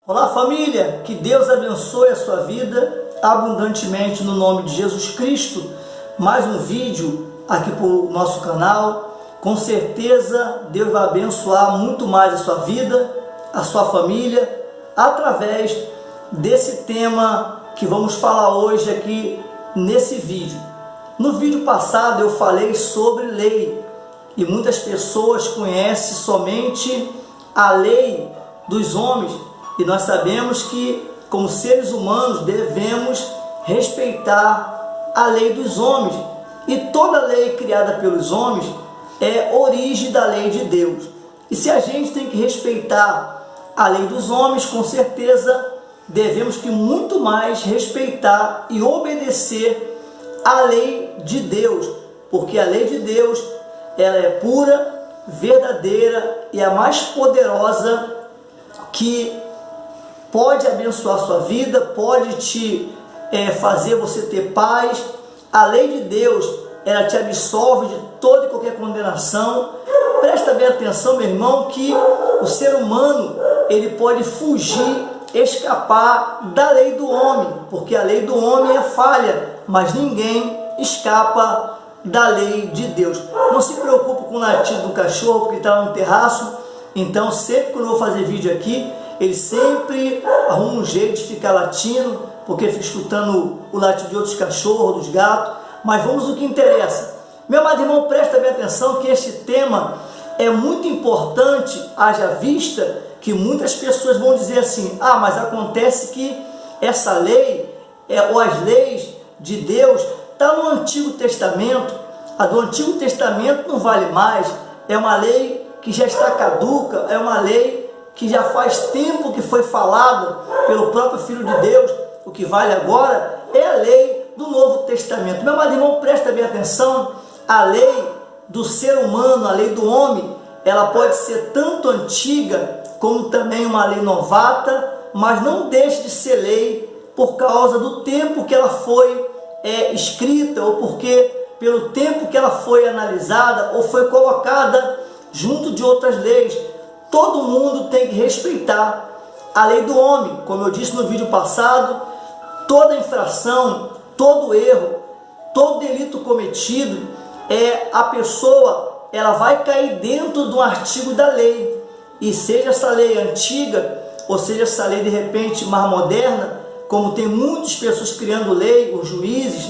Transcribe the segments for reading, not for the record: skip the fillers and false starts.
Olá família, que Deus abençoe a sua vida abundantemente no nome de Jesus Cristo. Mais um vídeo aqui para o nosso canal. Com certeza Deus vai abençoar muito mais a sua vida, a sua família, através desse tema que vamos falar hoje aqui nesse vídeo. No vídeo passado eu falei sobre lei e muitas pessoas conhecem somente a lei dos homens. E nós sabemos que, como seres humanos, devemos respeitar a lei dos homens. E toda lei criada pelos homens é origem da lei de Deus. E se a gente tem que respeitar a lei dos homens, com certeza devemos que muito mais respeitar e obedecer a lei de Deus. Porque a lei de Deus, ela é pura, verdadeira e a mais poderosa que pode abençoar a sua vida, pode te fazer você ter paz. A lei de Deus, ela te absolve de toda e qualquer condenação. Presta bem atenção, meu irmão, que o ser humano, ele pode fugir, escapar da lei do homem, porque a lei do homem é falha, mas ninguém escapa da lei de Deus. Não se preocupe com o latido do cachorro, porque está no terraço. Então, sempre que eu vou fazer vídeo aqui, ele sempre arruma um jeito de ficar latindo, porque fica escutando o latido de outros cachorros, dos gatos. Mas vamos ao que interessa. Meu amado irmão, presta bem atenção que este tema é muito importante, haja vista que muitas pessoas vão dizer assim: ah, mas acontece que essa lei, ou as leis de Deus, está no Antigo Testamento. A do Antigo Testamento não vale mais, é uma lei que já está caduca, é uma lei que já faz tempo que foi falada pelo próprio Filho de Deus. O que vale agora é a lei do Novo Testamento. Meu amado irmão, presta bem atenção, a lei do ser humano, a lei do homem, ela pode ser tanto antiga como também uma lei novata, mas não deixa de ser lei por causa do tempo que ela foi escrita, ou porque pelo tempo que ela foi analisada ou foi colocada junto de outras leis. Todo mundo tem que respeitar a lei do homem. Como eu disse no vídeo passado, toda infração, todo erro, todo delito cometido, a pessoa ela vai cair dentro do artigo da lei. E seja essa lei antiga, ou seja essa lei de repente mais moderna, como tem muitas pessoas criando lei, os juízes,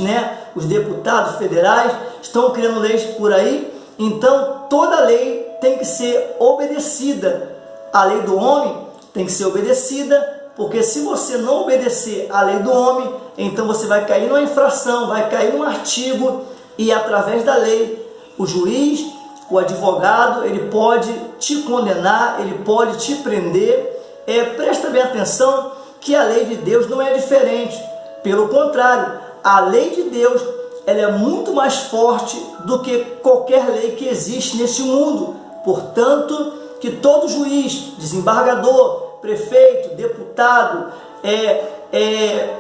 os deputados federais estão criando leis por aí. Então toda lei tem que ser obedecida. A lei do homem tem que ser obedecida, porque se você não obedecer a lei do homem, então você vai cair numa infração, vai cair num artigo, e através da lei, o juiz, o advogado, ele pode te condenar, ele pode te prender. Presta bem atenção que a lei de Deus não é diferente. Pelo contrário, a lei de Deus, ela é muito mais forte do que qualquer lei que existe nesse mundo. Portanto, que todo juiz, desembargador, prefeito, deputado,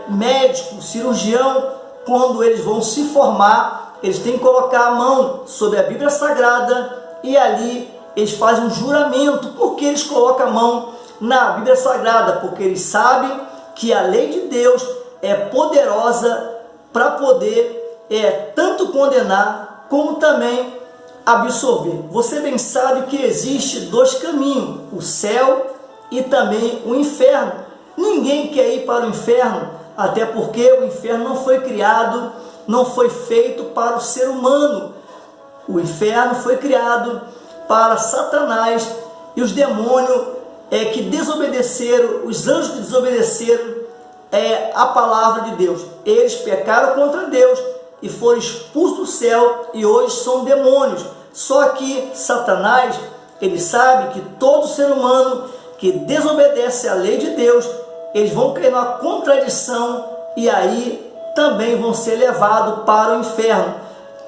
médico, cirurgião, quando eles vão se formar, eles têm que colocar a mão sobre a Bíblia Sagrada e ali eles fazem um juramento. Por que eles colocam a mão na Bíblia Sagrada? Porque eles sabem que a lei de Deus é poderosa para poder tanto condenar como também absolver. Você bem sabe que existe dois caminhos, o céu e também o inferno. Ninguém quer ir para o inferno, até porque o inferno não foi criado, não foi feito para o ser humano. O inferno foi criado para Satanás e os demônios que desobedeceram, os anjos que desobedeceram a palavra de Deus. Eles pecaram contra Deus e foram expulsos do céu e hoje são demônios. Só que Satanás, ele sabe que todo ser humano que desobedece à lei de Deus, eles vão cair numa contradição e aí também vão ser levados para o inferno.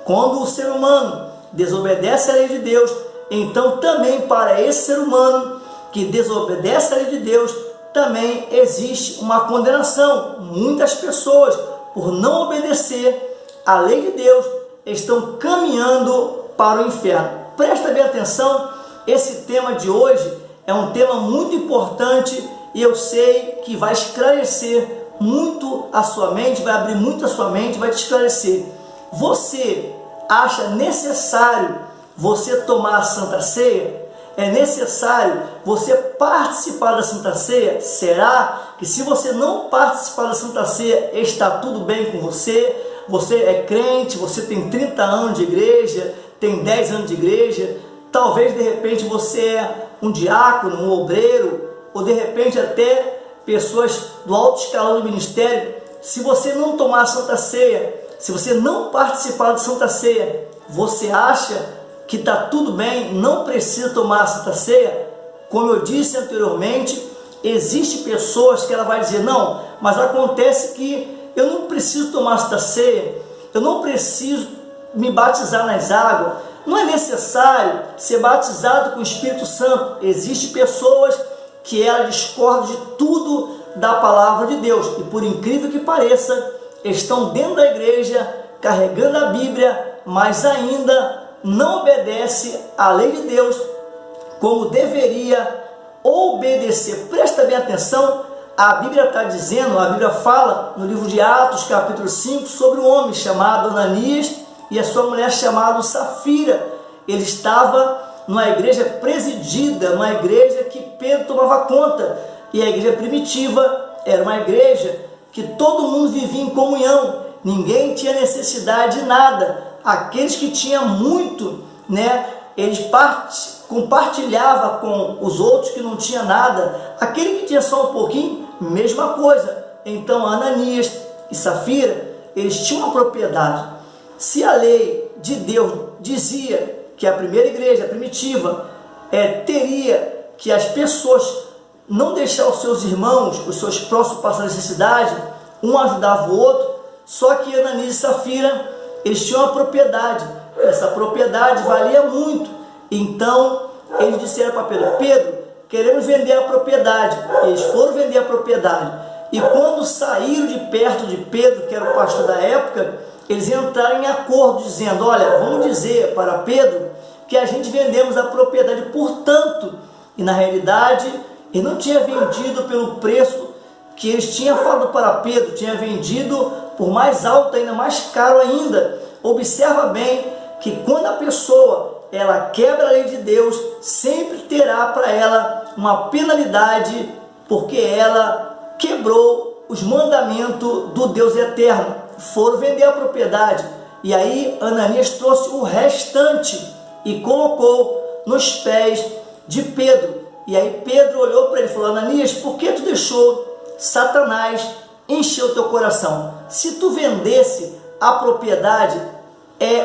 Quando o ser humano desobedece à lei de Deus, então também para esse ser humano que desobedece à lei de Deus, também existe uma condenação. Muitas pessoas, por não obedecer à lei de Deus, estão caminhando para o inferno. Presta bem atenção, esse tema de hoje é um tema muito importante e eu sei que vai esclarecer muito a sua mente, vai abrir muito a sua mente, vai te esclarecer. Você acha necessário você tomar a Santa Ceia? É necessário você participar da Santa Ceia? Será que se você não participar da Santa Ceia, está tudo bem com você? Você é crente, você tem 30 anos de igreja, tem 10 anos de igreja, talvez de repente você é um diácono, um obreiro, ou de repente até pessoas do alto escalão do ministério. Se você não tomar a Santa Ceia, se você não participar da Santa Ceia, você acha que está tudo bem, não precisa tomar a Santa Ceia? Como eu disse anteriormente, existem pessoas que ela vai dizer, não, mas acontece que eu não preciso tomar a Santa Ceia, eu não preciso me batizar nas águas, não é necessário ser batizado com o Espírito Santo. Existem pessoas que ela discordam de tudo da palavra de Deus, e por incrível que pareça, estão dentro da igreja, carregando a Bíblia, mas ainda não obedece à lei de Deus como deveria obedecer. Presta bem atenção, a Bíblia está dizendo, a Bíblia fala no livro de Atos, capítulo 5, sobre um homem chamado Ananias e a sua mulher chamada Safira. Ele estava numa igreja presidida, uma igreja que Pedro tomava conta, e a igreja primitiva era uma igreja que todo mundo vivia em comunhão, ninguém tinha necessidade de nada. Aqueles que tinham muito, eles compartilhavam com os outros que não tinham nada. Aquele que tinha só um pouquinho, mesma coisa. Então Ananias e Safira, eles tinham uma propriedade. Se a lei de Deus dizia que a primeira igreja, a primitiva, teria que as pessoas não deixar os seus irmãos, os seus próximos passar necessidade, um ajudava o outro, só que Ananias e Safira, eles tinham uma propriedade, essa propriedade valia muito. Então eles disseram para Pedro, Pedro, queremos vender a propriedade. Eles foram vender a propriedade, e quando saíram de perto de Pedro, que era o pastor da época, eles entraram em acordo, dizendo, olha, vamos dizer para Pedro que a gente vendemos a propriedade por tanto. E na realidade, ele não tinha vendido pelo preço que eles tinham falado para Pedro, tinha vendido por mais alto ainda, mais caro ainda. Observa bem que quando a pessoa ela quebra a lei de Deus, sempre terá para ela uma penalidade, porque ela quebrou os mandamentos do Deus eterno. Foram vender a propriedade, e aí Ananias trouxe o restante e colocou nos pés de Pedro. E aí Pedro olhou para ele e falou, Ananias, por que tu deixou Satanás encher o teu coração? Se tu vendesse a propriedade,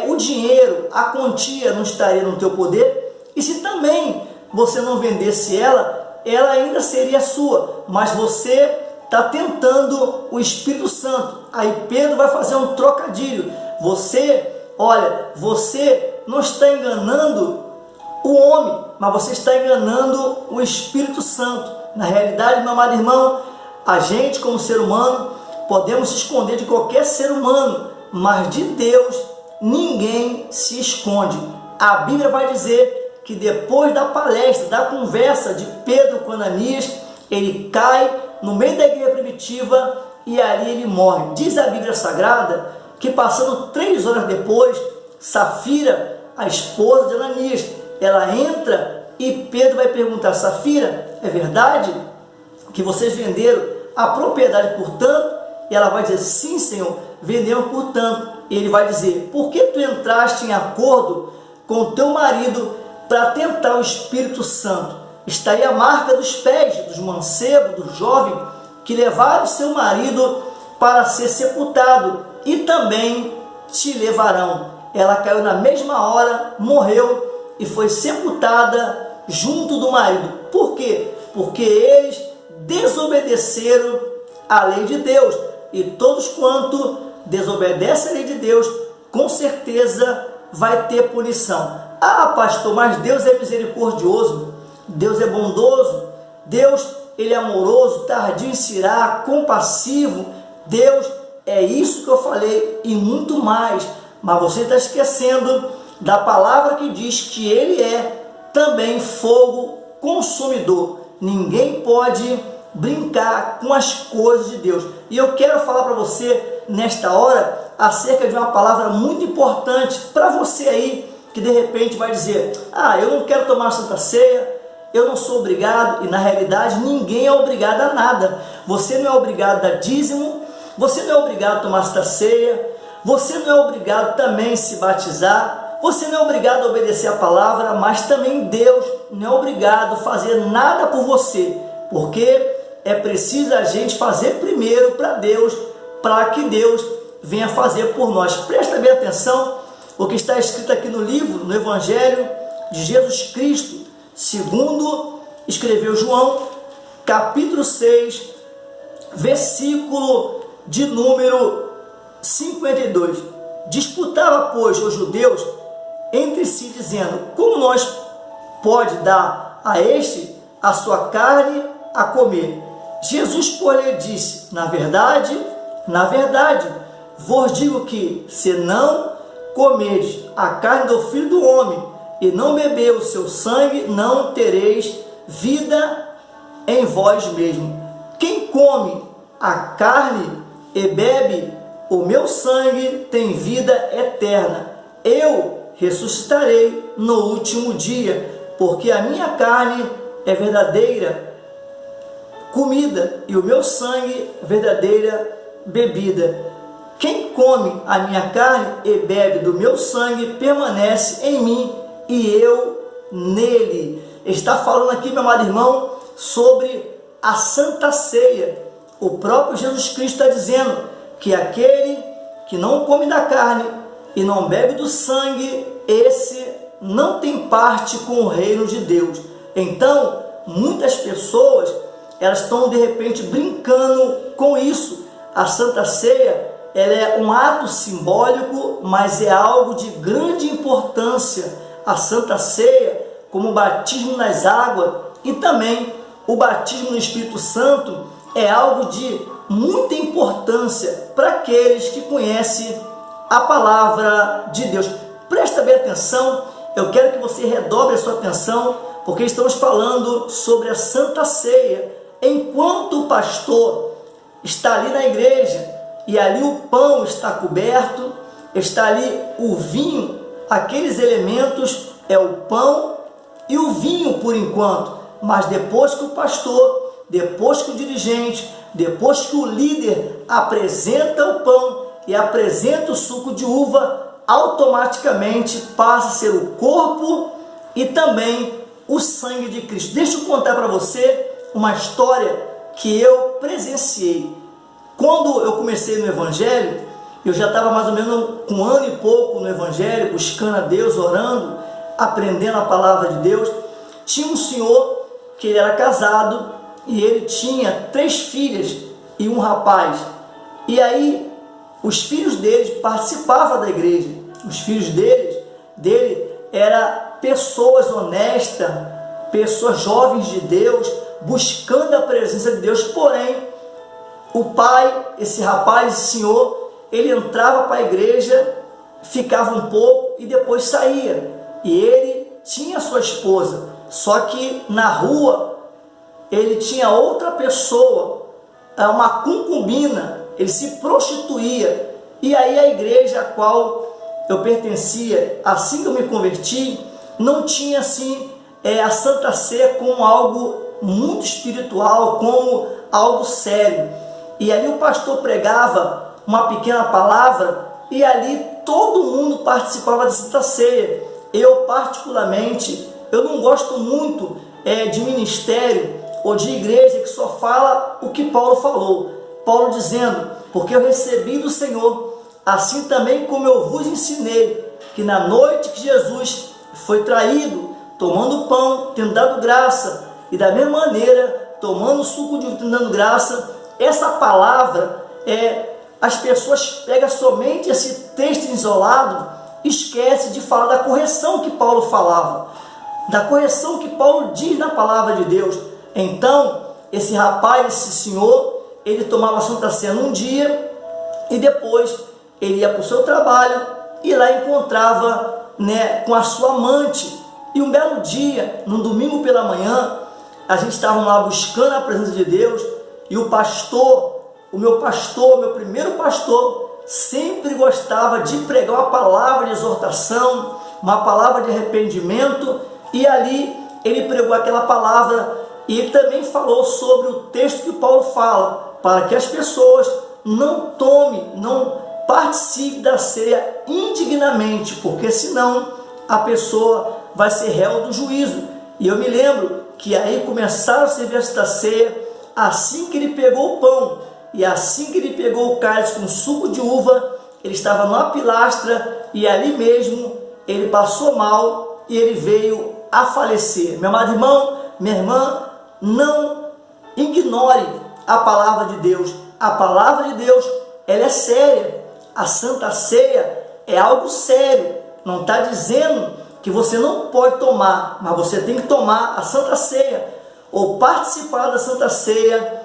o dinheiro, a quantia não estaria no teu poder, e se também você não vendesse ela ainda seria sua, mas você está tentando o Espírito Santo. Aí Pedro vai fazer um trocadilho. Você não está enganando o homem, mas você está enganando o Espírito Santo. Na realidade, meu amado irmão, a gente como ser humano, podemos se esconder de qualquer ser humano, mas de Deus ninguém se esconde. A Bíblia vai dizer que depois da palestra, da conversa de Pedro com Ananias, ele cai no meio da igreja primitiva e ali ele morre. Diz a Bíblia Sagrada que passando 3 horas depois, Safira, a esposa de Ananias, ela entra e Pedro vai perguntar, Safira, é verdade que vocês venderam a propriedade por tanto? E ela vai dizer, sim, Senhor, vendemos por tanto. E ele vai dizer, por que tu entraste em acordo com teu marido para tentar o Espírito Santo? Está aí a marca dos pés dos mancebos, do jovem, que levaram seu marido para ser sepultado, e também te levarão. Ela caiu na mesma hora, morreu e foi sepultada junto do marido. Por quê? Porque eles desobedeceram a lei de Deus, e todos quanto desobedecem a lei de Deus, com certeza vai ter punição. Ah, pastor, mas Deus é misericordioso, Deus é bondoso, Deus, ele é amoroso, tardio em se irar, compassivo. Deus é isso que eu falei e muito mais, mas você está esquecendo da palavra que diz que ele é também fogo consumidor. Ninguém pode brincar com as coisas de Deus. E eu quero falar para você nesta hora acerca de uma palavra muito importante para você aí que de repente vai dizer: ah, eu não quero tomar a Santa Ceia, eu não sou obrigado. E na realidade ninguém é obrigado a nada. Você não é obrigado a dar dízimo, você não é obrigado a tomar a Santa Ceia, você não é obrigado também a se batizar, você não é obrigado a obedecer a palavra, mas também Deus não é obrigado a fazer nada por você, porque é preciso a gente fazer primeiro para Deus, para que Deus venha fazer por nós. Presta bem atenção o que está escrito aqui no livro, no Evangelho de Jesus Cristo, segundo escreveu João, capítulo 6, versículo de número 52. Disputava, pois, os judeus entre si, dizendo: como nós pode dar a este a sua carne a comer? Jesus, porém, disse: na verdade, vos digo que, se não comerdes a carne do Filho do Homem e não beber o seu sangue, não tereis vida em vós mesmo. Quem come a carne e bebe o meu sangue tem vida eterna. Eu ressuscitarei no último dia, porque a minha carne é verdadeira comida e o meu sangue verdadeira bebida. Quem come a minha carne e bebe do meu sangue permanece em mim e eu nele. Está falando aqui, meu amado irmão, sobre a Santa Ceia. O próprio Jesus Cristo está dizendo que aquele que não come da carne e não bebe do sangue, esse não tem parte com o reino de Deus. Então, muitas pessoas, elas estão de repente brincando com isso. A Santa Ceia, ela é um ato simbólico, mas é algo de grande importância. A Santa Ceia, como o batismo nas águas e também o batismo no Espírito Santo, é algo de muita importância para aqueles que conhecem a palavra de Deus. Presta bem atenção, eu quero que você redobre a sua atenção, porque estamos falando sobre a Santa Ceia. Enquanto o pastor está ali na igreja e ali o pão está coberto, está ali o vinho, aqueles elementos é o pão e o vinho por enquanto, mas depois que o pastor, depois que o dirigente, depois que o líder apresenta o pão e apresenta o suco de uva, automaticamente passa a ser o corpo e também o sangue de Cristo. Deixa eu contar para você uma história que eu presenciei. Quando eu comecei no Evangelho, eu já estava mais ou menos com 1 ano e pouco no Evangelho, buscando a Deus, orando, aprendendo a palavra de Deus. Tinha um senhor que ele era casado e ele tinha 3 filhas e um rapaz. E aí os filhos dele participavam da igreja. Os filhos dele eram pessoas honestas, pessoas jovens de Deus, buscando a presença de Deus. Porém, o pai, esse rapaz, esse senhor, ele entrava para a igreja, ficava um pouco e depois saía. E ele tinha sua esposa, só que na rua ele tinha outra pessoa, uma concubina, ele se prostituía. E aí a igreja a qual eu pertencia, assim que eu me converti, não tinha assim a Santa Ceia como algo muito espiritual, como algo sério. E ali o pastor pregava uma pequena palavra e ali todo mundo participava da Santa Ceia. Eu particularmente, eu não gosto muito de ministério ou de igreja que só fala o que Paulo falou. Paulo dizendo: porque eu recebi do Senhor, assim também como eu vos ensinei, que na noite que Jesus foi traído, tomando o pão, tendo dado graça, e da mesma maneira, tomando o suco de uva, tendo dado graça. Essa palavra, as pessoas pegam somente esse texto isolado, esquece de falar da correção que Paulo falava, da correção que Paulo diz na palavra de Deus. Então, esse rapaz, esse senhor, ele tomava a Santa Ceia num dia e depois ele ia para o seu trabalho e lá encontrava com a sua amante. E um belo dia, no domingo pela manhã, a gente estava lá buscando a presença de Deus, e o meu primeiro pastor, sempre gostava de pregar uma palavra de exortação, uma palavra de arrependimento, e ali ele pregou aquela palavra, e ele também falou sobre o texto que Paulo fala, para que as pessoas não participem da ceia indignamente, porque senão a pessoa vai ser réu do juízo. E eu me lembro que aí começaram a servir esta ceia, assim que ele pegou o pão, e assim que ele pegou o cálice com suco de uva, ele estava numa pilastra, e ali mesmo ele passou mal, e ele veio a falecer. Meu amado irmão, minha irmã, não ignore a palavra de Deus. A palavra de Deus, ela é séria. A Santa Ceia é algo sério. Não está dizendo que você não pode tomar, mas você tem que tomar a Santa Ceia, ou participar da Santa Ceia,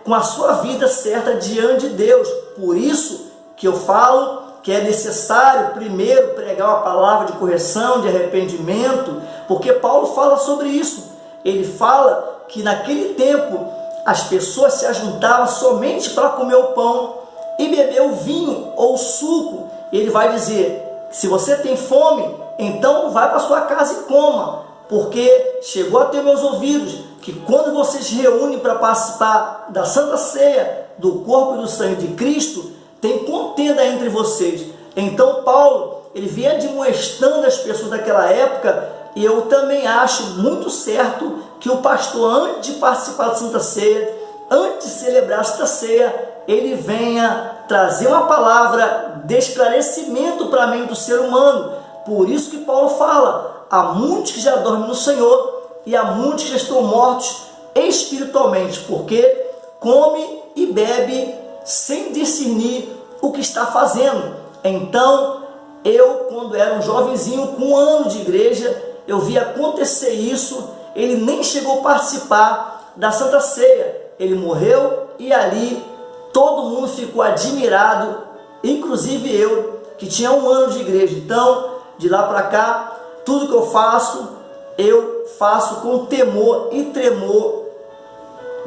com a sua vida certa diante de Deus. Por isso que eu falo que é necessário primeiro pregar uma palavra de correção, de arrependimento, porque Paulo fala sobre isso. Ele fala que naquele tempo as pessoas se ajuntavam somente para comer o pão e beber o vinho ou o suco. Ele vai dizer: se você tem fome, então vai para sua casa e coma, porque chegou a ter meus ouvidos que quando vocês se reúnem para participar da Santa Ceia, do corpo e do sangue de Cristo, tem contenda entre vocês. Então Paulo, ele vinha admoestando as pessoas daquela época, e eu também acho muito certo que o pastor, antes de participar da Santa Ceia, antes de celebrar a Santa Ceia, ele venha trazer uma palavra de esclarecimento para a mente do ser humano. Por isso que Paulo fala: há muitos que já dormem no Senhor e há muitos que já estão mortos espiritualmente, porque come e bebe sem discernir o que está fazendo. Então, eu, quando era um jovenzinho com 1 ano de igreja, eu vi acontecer isso. Ele nem chegou a participar da Santa Ceia, ele morreu, e ali todo mundo ficou admirado, inclusive eu, que tinha 1 ano de igreja. Então, de lá para cá, tudo que eu faço com temor e tremor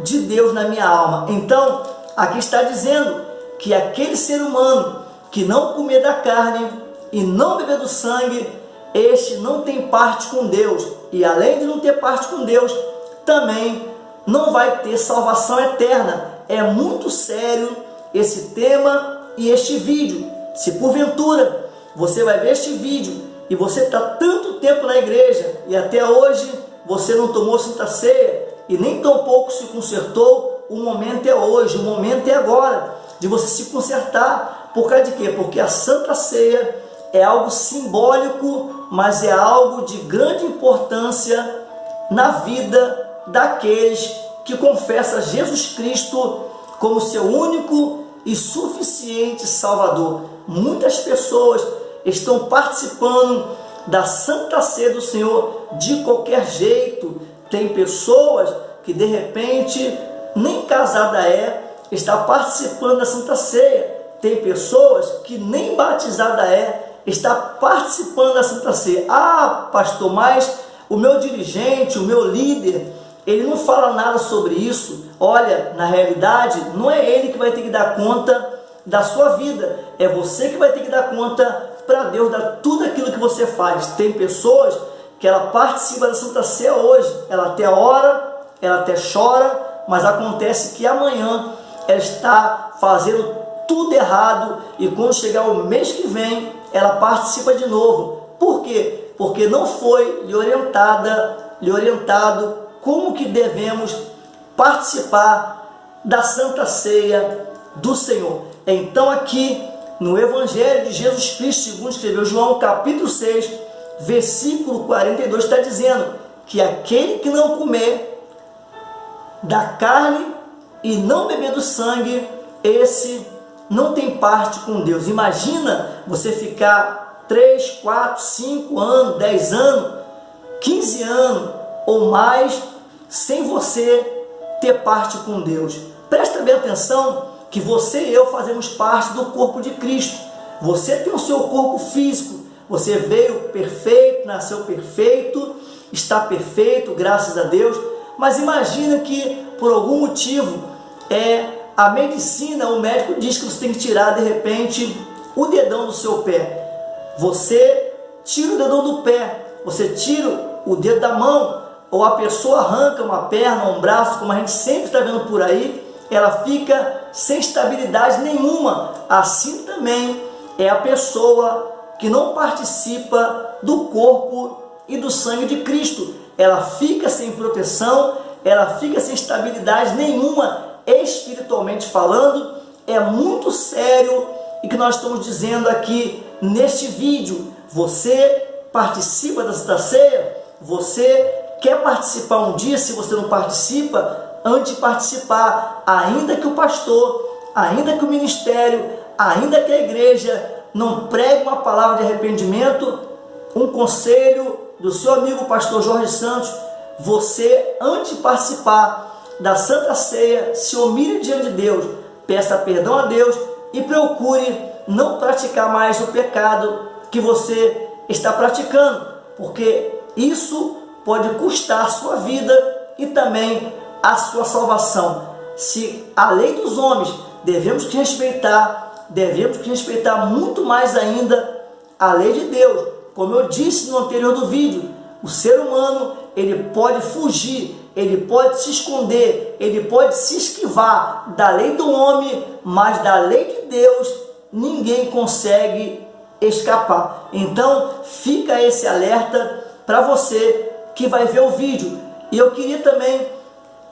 de Deus na minha alma. Então, aqui está dizendo que aquele ser humano que não comer da carne e não beber do sangue, este não tem parte com Deus, e além de não ter parte com Deus, também não vai ter salvação eterna. É muito sério esse tema e este vídeo. Se porventura você vai ver este vídeo e você está tanto tempo na igreja e até hoje você não tomou Santa Ceia e nem tampouco se consertou, o momento é hoje, o momento é agora de você se consertar. Por causa de quê? Porque a Santa Ceia é algo simbólico, mas é algo de grande importância na vida daqueles que confessam Jesus Cristo como seu único e suficiente Salvador. Muitas pessoas estão participando da Santa Ceia do Senhor de qualquer jeito. Tem pessoas que de repente nem casada está participando da Santa Ceia. Tem pessoas que nem batizada está participando da Santa Ceia. Ah, pastor, mas o meu dirigente, o meu líder, ele não fala nada sobre isso. Olha, na realidade, não é ele que vai ter que dar conta da sua vida. É você que vai ter que dar conta para Deus dar tudo aquilo que você faz. Tem pessoas que ela participa da Santa Ceia hoje. Ela até ora, ela até chora, mas acontece que amanhã ela está fazendo tudo errado, e quando chegar o mês que vem, ela participa de novo. Por quê? Porque não foi lhe orientado como que devemos participar da Santa Ceia do Senhor. Então aqui no Evangelho de Jesus Cristo, segundo escreveu João, capítulo 6, versículo 42, está dizendo que aquele que não comer da carne e não beber do sangue, esse não tem parte com Deus. Imagina você ficar 3, 4, 5 anos, 10 anos, 15 anos ou mais sem você ter parte com Deus. Presta bem atenção que você e eu fazemos parte do corpo de Cristo. Você tem o seu corpo físico, você veio perfeito, nasceu perfeito, está perfeito, graças a Deus, Mas imagina que por algum motivo a medicina, o médico diz que você tem que tirar de repente o dedão do seu pé. Você tira o dedão do pé, você tira o dedo da mão, ou a pessoa arranca uma perna, um braço, como a gente sempre está vendo por aí, ela fica sem estabilidade nenhuma. Assim também é a pessoa que não participa do corpo e do sangue de Cristo. Ela fica sem proteção, ela fica sem estabilidade nenhuma, espiritualmente falando. É muito sério e que nós estamos dizendo aqui neste vídeo. Você participa da Santa Ceia? Você quer participar um dia? Se você não participa, antes de participar, ainda que o pastor, ainda que o ministério, ainda que a igreja não pregue uma palavra de arrependimento, um conselho do seu amigo pastor Jorge Santos, você, antes de participar da Santa Ceia, se humilhe diante de Deus, peça perdão a Deus e procure não praticar mais o pecado que você está praticando, porque isso pode custar a sua vida e também a sua salvação. Se a lei dos homens devemos respeitar muito mais ainda a lei de Deus. Como eu disse no anterior do vídeo, o ser humano, ele pode fugir, ele pode se esconder, ele pode se esquivar da lei do homem, mas da lei de Deus ninguém consegue escapar. Então fica esse alerta para você que vai ver o vídeo. E eu queria também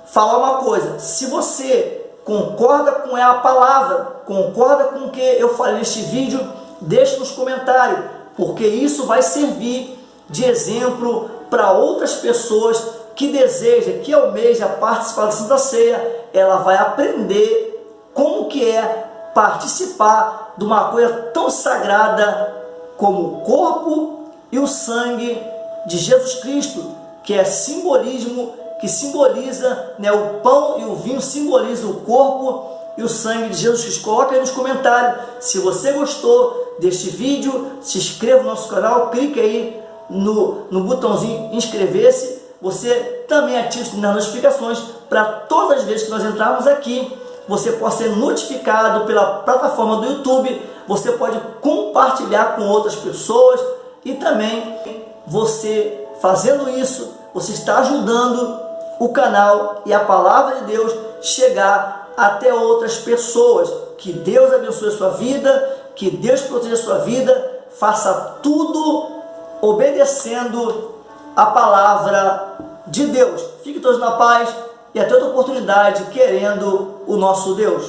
falar uma coisa: se você concorda com a palavra, concorda com o que eu falei neste vídeo, deixe nos comentários, porque isso vai servir de exemplo para outras pessoas que desejam, que almejam participar da Santa Ceia. Ela vai aprender como que é participar de uma coisa tão sagrada como o corpo e o sangue de Jesus Cristo, que é simbolismo, que simboliza, o pão e o vinho simbolizam o corpo e o sangue de Jesus Cristo. Coloca aí nos comentários se você gostou deste vídeo, se inscreva no nosso canal, clique aí no botãozinho inscrever-se. Você também ativa o sininho das notificações para todas as vezes que nós entrarmos aqui, você pode ser notificado pela plataforma do YouTube. Você pode compartilhar com outras pessoas e também você fazendo isso, você está ajudando o canal e a palavra de Deus chegar até outras pessoas. Que Deus abençoe a sua vida, que Deus proteja a sua vida, faça tudo obedecendo a palavra de Deus. Fiquem todos na paz e até outra oportunidade, querendo o nosso Deus.